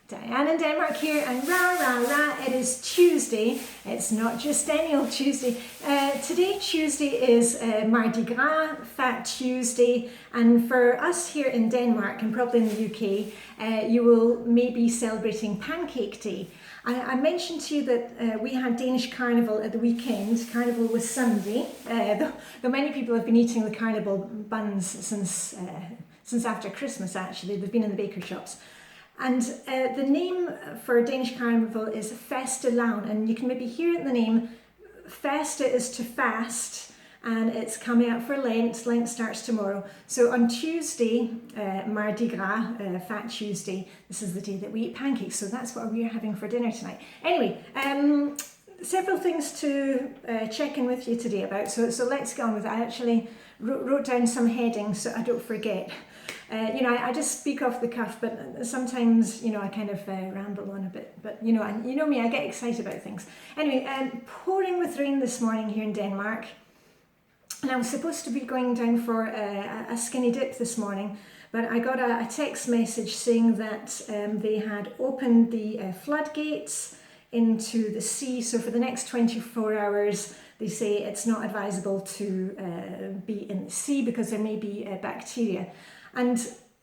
Diane in Denmark here, and rah, it is Tuesday. It's not just any old Tuesday. Today, Tuesday, is Mardi Gras, Fat Tuesday, and for us here in Denmark, and probably in the UK, you will maybe celebrating Pancake Day. I mentioned to you that we had Danish Carnival at the weekend. Carnival was Sunday, though many people have been eating the carnival buns since after Christmas, actually. They've been in the bakery shops. And the name for Danish Carnival is Fastelavn, and you can maybe hear it in the name. Faste is to fast, and it's coming up for Lent. Lent starts tomorrow. So on Tuesday, Mardi Gras, Fat Tuesday, this is the day that we eat pancakes. So that's what we're having for dinner tonight. Anyway, several things to check in with you today about. So let's get on with it. I actually wrote down some headings so I don't forget. I just speak off the cuff, but sometimes, I kind of ramble on a bit. But, you know me, I get excited about things. Anyway, pouring with rain this morning here in Denmark. And I was supposed to be going down for a skinny dip this morning, but I got a text message saying that they had opened the floodgates into the sea. So for the next 24 hours, they say it's not advisable to be in the sea because there may be bacteria. And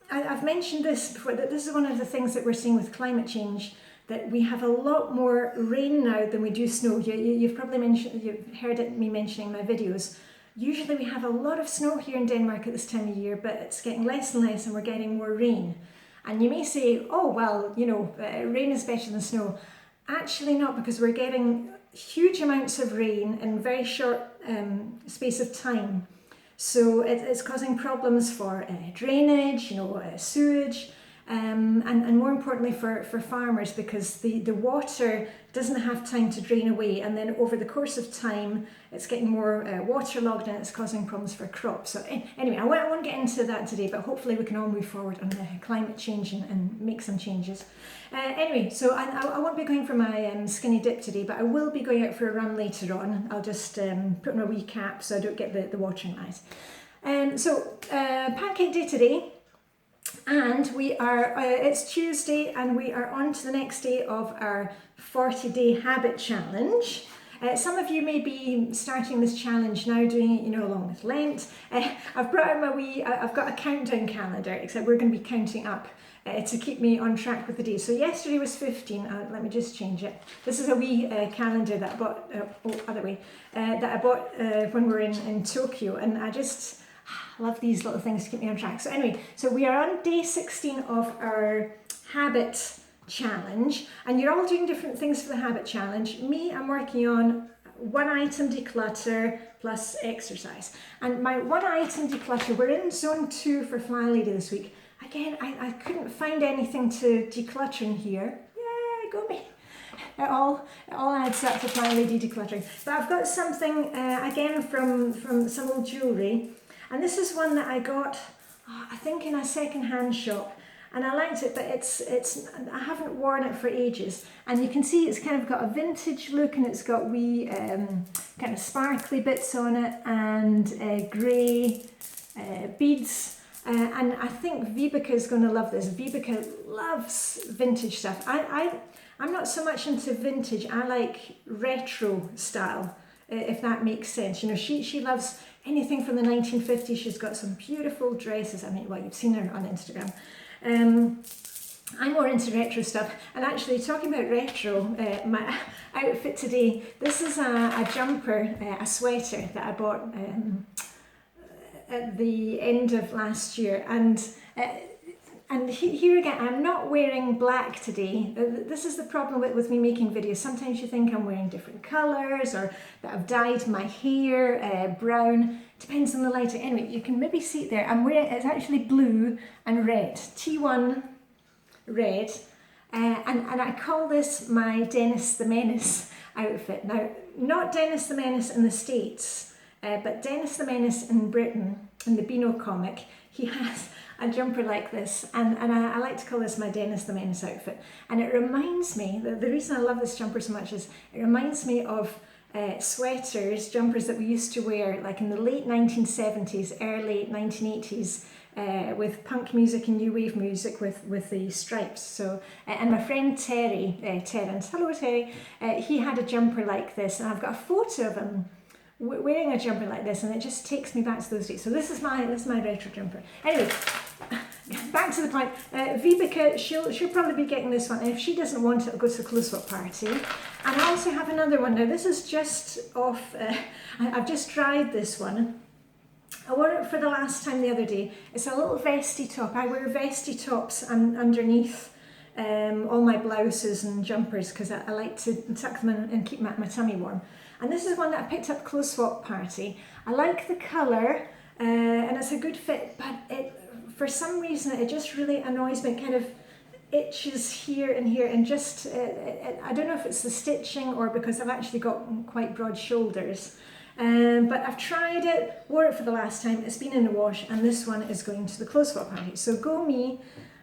I've mentioned this before, that this is one of the things that we're seeing with climate change, that we have a lot more rain now than we do snow. You've probably you've heard me mentioning in my videos. Usually we have a lot of snow here in Denmark at this time of year, but it's getting less and less and we're getting more rain. And you may say, oh, well, rain is better than snow. Actually not, because we're getting huge amounts of rain in very short space of time. So it's causing problems for drainage, sewage, and more importantly for farmers, because the water doesn't have time to drain away, and then over the course of time it's getting more waterlogged and it's causing problems for crops. So anyway, I won't get into that today, but hopefully we can all move forward on climate change and make some changes. Anyway, so I won't be going for my skinny dip today, but I will be going out for a run later on. I'll just put on a wee cap so I don't get the watering eyes. So Pancake Day today. And we are, it's Tuesday, and we are on to the next day of our 40-day habit challenge. Some of you may be starting this challenge now, doing it, along with Lent. I've brought out I've got a countdown calendar, except we're going to be counting up to keep me on track with the days. So yesterday was 15, let me just change it. This is a wee calendar that I bought, that I bought when we were in Tokyo, and I just love these little things to keep me on track. So anyway, so we are on day 16 of our habit challenge, and you're all doing different things for the habit challenge. Me, I'm working on 1 item declutter plus exercise. And my 1 item declutter, we're in zone 2 for Flylady this week. Again, I couldn't find anything to declutter in here. Yay, go me. It all adds up to Flylady decluttering. But I've got something, again, from some old jewellery. And this is one that I got, I think, in a second-hand shop, and I liked it, but I haven't worn it for ages. And you can see it's kind of got a vintage look, and it's got wee kind of sparkly bits on it, and grey beads. And I think Vibeke is going to love this. Vibeke loves vintage stuff. I'm not so much into vintage. I like retro style, if that makes sense. She loves anything from the 1950s. She's got some beautiful dresses. I mean, well, you've seen her on Instagram. I'm more into retro stuff. And actually, talking about retro, my outfit today, this is a jumper, a sweater that I bought at the end of last year. And here again, I'm not wearing black today. This is the problem with me making videos. Sometimes you think I'm wearing different colours, or that I've dyed my hair brown. Depends on the lighting. Anyway, you can maybe see it there. I'm wearing, it's actually blue and red. T1 red. And I call this my Dennis the Menace outfit. Now, not Dennis the Menace in the States, but Dennis the Menace in Britain, in the Beano comic. He has a jumper like this, and I like to call this my Dennis the Menace outfit. And it reminds me, the reason I love this jumper so much is it reminds me of sweaters, jumpers that we used to wear like in the late 1970s, early 1980s, with punk music and new wave music with the stripes. So, and my friend Terry, Terence, hello Terry, he had a jumper like this, and I've got a photo of him wearing a jumper like this, and it just takes me back to those days. So this is my retro jumper. Anyway, back to the point. Vibeke, she'll probably be getting this one, and if she doesn't want it, it'll go to the clothes swap party. And I also have another one. Now this is just off. I've just tried this one. I wore it for the last time the other day. It's a little vesty top. I wear vesty tops underneath all my blouses and jumpers because I like to tuck them in and keep my tummy warm. And this is one that I picked up clothes swap party. I like the colour and it's a good fit, but for some reason it just really annoys me. It kind of itches here and here, and just I don't know if it's the stitching or because I've actually got quite broad shoulders. But I've tried it, wore it for the last time, it's been in the wash, and this one is going to the clothes swap party. So go me,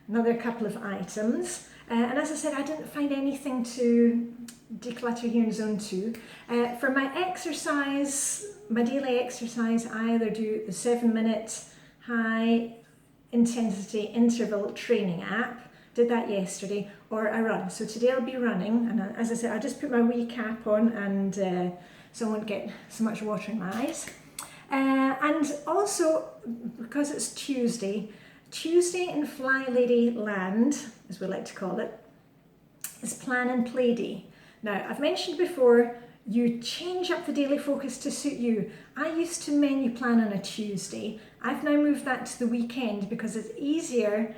another couple of items. And as I said, I didn't find anything to declutter here in Zone 2. For my exercise, my daily exercise, I either do the 7-minute high intensity interval training app, did that yesterday, or I run. So today I'll be running, and as I said, I just put my wee cap on and so I won't get so much water in my eyes. And also, because it's Tuesday in Flylady land, as we like to call it, is Plan and Play Day. Now, I've mentioned before, you change up the daily focus to suit you. I used to menu plan on a Tuesday. I've now moved that to the weekend because it's easier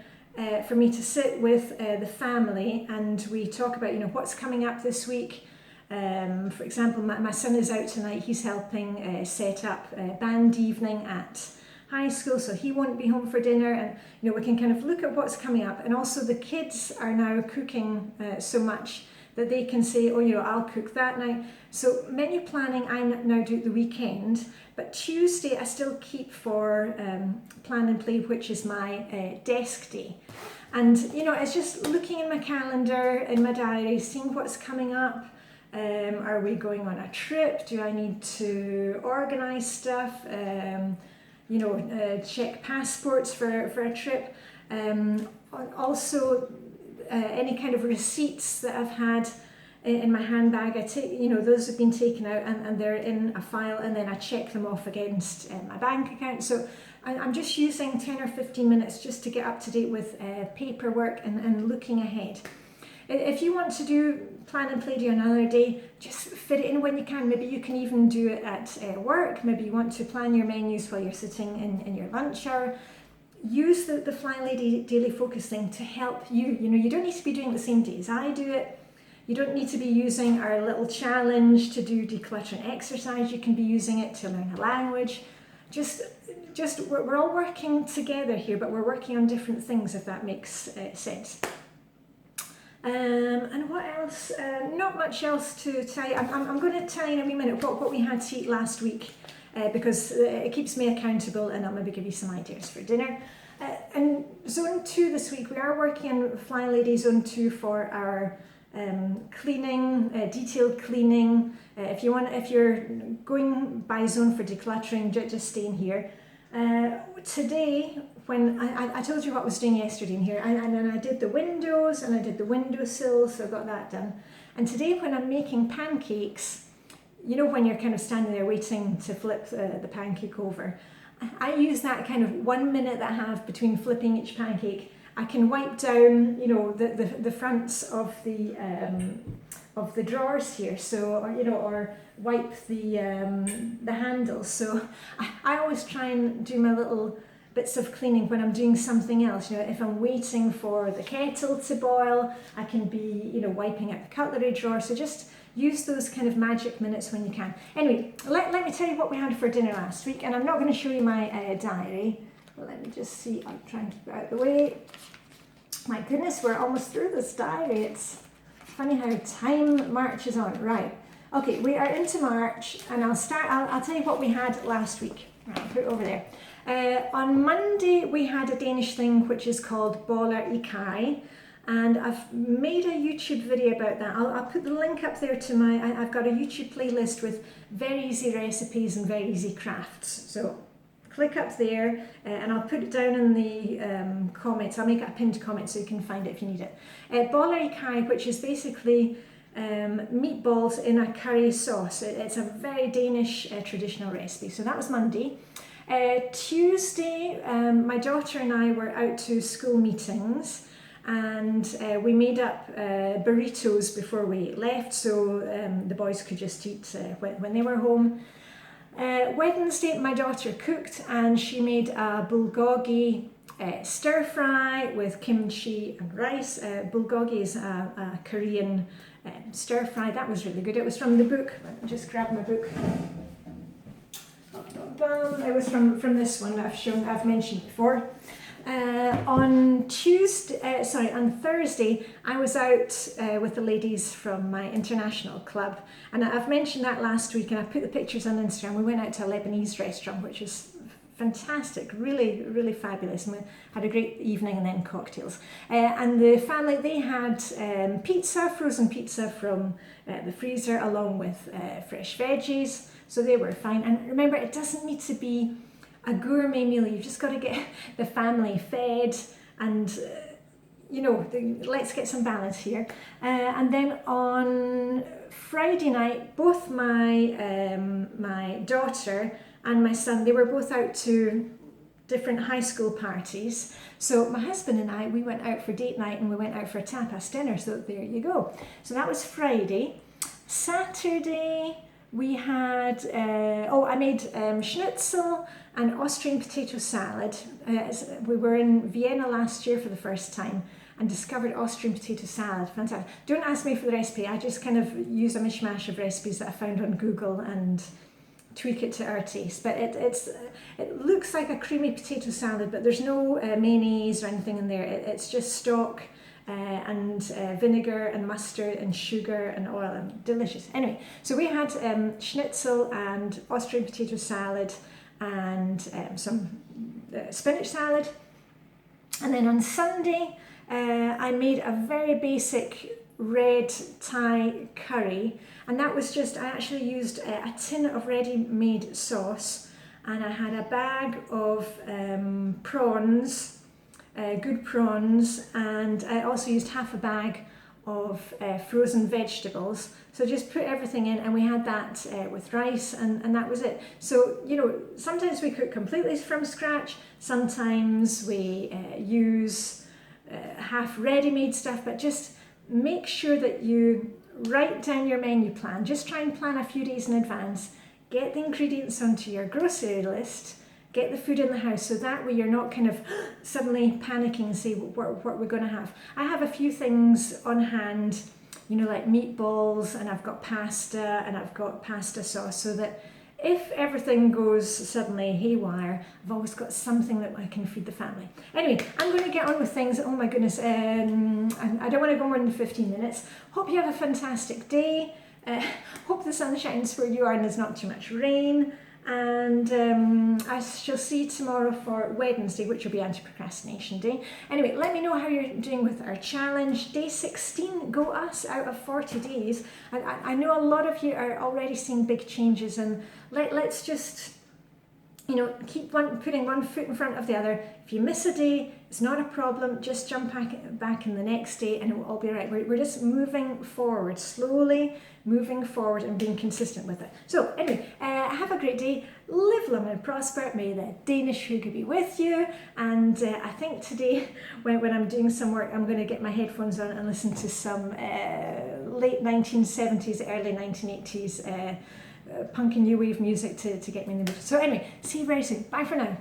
for me to sit with the family and we talk about, what's coming up this week. For example, my son is out tonight. He's helping set up a band evening at high school, so he won't be home for dinner, and we can kind of look at what's coming up. And also the kids are now cooking so much that they can say, I'll cook that night. So menu planning I now do at the weekend, but Tuesday I still keep for Plan and Play, which is my desk day. And it's just looking in my calendar, in my diary, seeing what's coming up. Are we going on a trip? Do I need to organise stuff? Check passports for a trip. Also, any kind of receipts that I've had in my handbag, I take, those have been taken out and they're in a file, and then I check them off against my bank account. So I'm just using 10 or 15 minutes just to get up to date with paperwork and looking ahead. If you want to do Plan and Play Day another day, just fit it in when you can. Maybe you can even do it at work. Maybe you want to plan your menus while you're sitting in your lunch hour. Use the Flylady Daily Focus thing to help you. You don't need to be doing it the same day as I do it. You don't need to be using our little challenge to do decluttering exercise. You can be using it to learn a language. We're all working together here, but we're working on different things, if that makes sense. And what else? Not much else to tell you. I'm going to tell you in a wee minute what we had to eat last week because it keeps me accountable, and I'll maybe give you some ideas for dinner. And Zone 2 this week, we are working on Flylady Zone 2 for our cleaning, detailed cleaning. If you're going by zone for decluttering, just stay in here. Today, when I told you what I was doing yesterday in here, and then I did the windows and I did the windowsills, so I got that done. And today when I'm making pancakes, when you're kind of standing there waiting to flip the pancake over, I use that kind of 1 minute that I have between flipping each pancake. I can wipe down, the fronts of the drawers here, so or wipe the handles. So I always try and do my little bits of cleaning when I'm doing something else. If I'm waiting for the kettle to boil, I can be wiping out the cutlery drawer. So just use those kind of magic minutes when you can. Anyway, let me tell you what we had for dinner last week, and I'm not going to show you my diary. Let me just see. I'll try and keep it out of the way. My goodness, we're almost through this diary. It's funny how time marches on. Right. Okay, we are into March, and I'll tell you what we had last week. Right, I'll put it over there. On Monday, we had a Danish thing which is called Boller i Kai, and I've made a YouTube video about that. I'll put the link up there to I've got a YouTube playlist with very easy recipes and very easy crafts. So click up there, and I'll put it down in the comments. I'll make it a pinned comment so you can find it if you need it. Bollery curry, which is basically meatballs in a curry sauce. It's a very Danish traditional recipe. So that was Monday. Tuesday, my daughter and I were out to school meetings, and we made up burritos before we left, so the boys could just eat when they were home. Wednesday, my daughter cooked, and she made a bulgogi stir fry with kimchi and rice. Bulgogi is a Korean stir fry. That was really good. It was from the book. Let me just grab my book. It was from this one that I've mentioned before. On Thursday, I was out with the ladies from my international club, and I've mentioned that last week, and I put the pictures on Instagram. We went out to a Lebanese restaurant, which is fantastic, really, really fabulous, and we had a great evening and then cocktails. And the family, they had frozen pizza from the freezer, along with fresh veggies, so they were fine. And remember, it doesn't need to be a gourmet meal. You've just got to get the family fed, and let's get some balance here. And then on Friday night, both my daughter and my son, they were both out to different high school parties. So my husband and I, we went out for date night, and we went out for a tapas dinner. So there you go. So that was Friday. Saturday, we had, I made schnitzel and Austrian potato salad. We were in Vienna last year for the first time and discovered Austrian potato salad. Fantastic. Don't ask me for the recipe. I just kind of use a mishmash of recipes that I found on Google and tweak it to our taste. But it looks like a creamy potato salad, but there's no mayonnaise or anything in there. It's just stock and vinegar and mustard and sugar and oil, and delicious. Anyway, so we had schnitzel and Austrian potato salad and some spinach salad. And then on Sunday, I made a very basic red Thai curry, and that was just, I actually used a tin of ready-made sauce, and I had a bag of prawns, good prawns, and I also used half a bag of frozen vegetables. So just put everything in, and we had that with rice, and that was it. So, sometimes we cook completely from scratch, sometimes we use half ready-made stuff, but just make sure that you write down your menu plan. Just try and plan a few days in advance. Get the ingredients onto your grocery list. Get the food in the house, so that way you're not kind of suddenly panicking and say what we're going to have. I have a few things on hand, like meatballs, and I've got pasta, and I've got pasta sauce, so that if everything goes suddenly haywire, I've always got something that I can feed the family. Anyway, I'm going to get on with things. Oh my goodness, I don't want to go more than 15 minutes. Hope you have a fantastic day. Hope the sun shines where you are and there's not too much rain. And I shall see you tomorrow for Wednesday, which will be anti-procrastination day. Anyway, let me know how you're doing with our challenge. Day 16, go us, out of 40 days. I know a lot of you are already seeing big changes, and let's just, keep putting one foot in front of the other. If you miss a day, it's not a problem. Just jump back in the next day, and it will all be right. We're just moving forward, slowly moving forward and being consistent with it. So anyway, have a great day. Live long and prosper. May the Danish hygge be with you. And I think today, when I'm doing some work, I'm going to get my headphones on and listen to some late 1970s, early 1980s punk and new wave music to get me in the mood. So anyway, see you very soon. Bye for now.